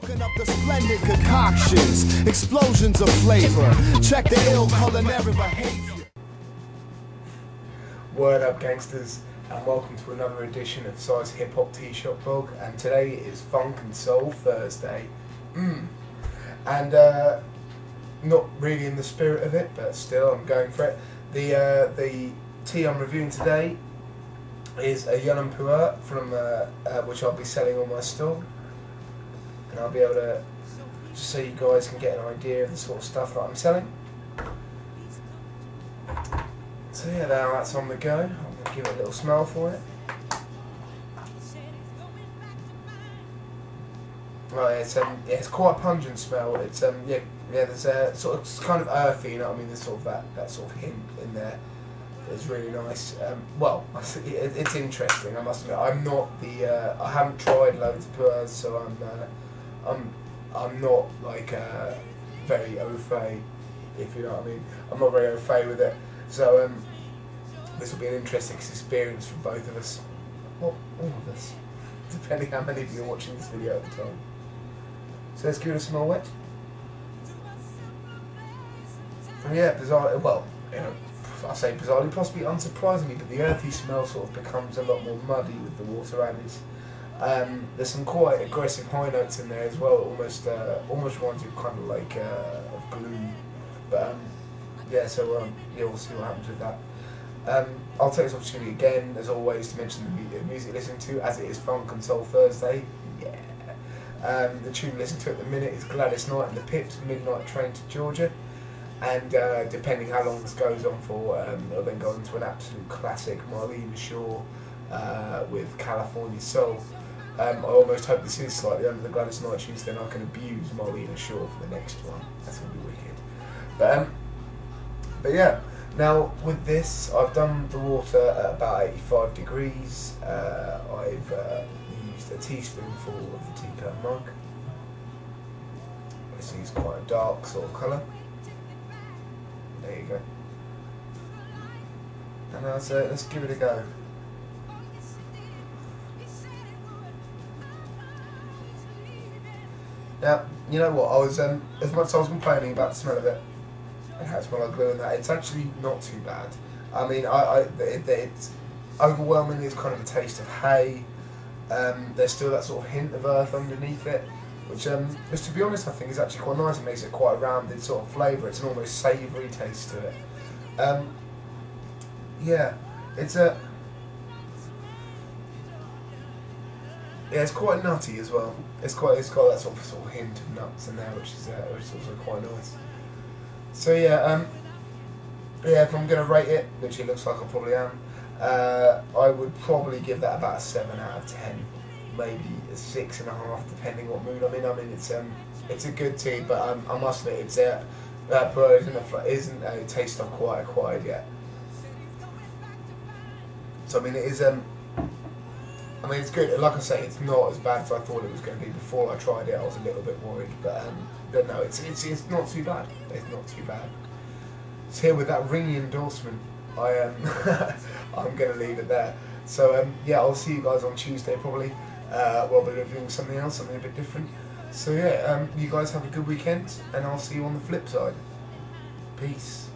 Cooking up the splendid concoctions, explosions of flavor. Check the ill culinary behavior. Word up, gangsters, and welcome to another edition of Size Hip Hop T-Shop Blog. And today is Funk and Soul Thursday. And not really in the spirit of it, but still I'm going for it. The tea I'm reviewing today is a Yunnan Pu-Erh from which I'll be selling on my stall, and I'll be able to just so you guys can get an idea of the sort of stuff that I'm selling. So yeah, now that's on the go. I'm going to give it a little smell for it. Right, it's quite a pungent smell. It's there's a sort of, it's kind of earthy, you know what I mean. There's sort of that sort of hint in there. It's really nice. Well, it's interesting. I must admit, I'm not the. I haven't tried loads of Pu-Erhs, so I'm not like very au fait, if you know what I mean. I'm not very au fait with it. So this will be an interesting experience for both of us. Well, all of us, depending how many of you are watching this video at the time. So let's give it a smell wet. And yeah, bizarre. Well, you know, I say bizarrely, possibly unsurprisingly, but the earthy smell sort of becomes a lot more muddy with the water added. There's some quite aggressive high notes in there as well. Almost reminds you kind of like of glue. But yeah, so yeah, we'll see what happens with that. I'll take this opportunity again, as always, to mention the music listening to, as it is Funk and Soul Thursday. Yeah. The tune listening to at the minute is Gladys Knight and the Pips, Midnight Train to Georgia. And depending how long this goes on for, it'll then go into an absolute classic, Marlena Shaw with California Soul. I almost hope this is slightly under the Gladys Knight tunes, then I can abuse Marlena Shaw for the next one. That's going to be wicked. But yeah, now with this, I've done the water at about 85 degrees. I've used a teaspoonful of the teacup mug. This is quite a dark sort of colour. There you go. And now let's give it a go. Now, you know what, I was as much as I was complaining about the smell of it, and how it smells like glue and that, it's actually not too bad. I mean, it's overwhelmingly it's kind of a taste of hay. There's still that sort of hint of earth underneath it, which to be honest, I think is actually quite nice. It makes it quite a rounded sort of flavour. It's an almost savoury taste to it. Yeah, it's quite nutty as well. It's got that sort of hint of nuts in there, which is also quite nice. So yeah, if I'm going to rate it, which it looks like I probably am, I would probably give that about a 7 out of 10. Maybe a 6.5, depending what mood I'm in. I mean, it's a good tea, but I must admit, Pu-Erh isn't a taste I've quite acquired yet. So I mean, it is. I mean, it's good. Like I say, it's not as bad as I thought it was going to be. Before I tried it, I was a little bit worried, but no, it's not too bad. It's not too bad. So here with that ringing endorsement, I'm going to leave it there. So yeah, I'll see you guys on Tuesday probably. We'll be reviewing something else, something a bit different. So yeah, you guys have a good weekend, and I'll see you on the flip side. Peace.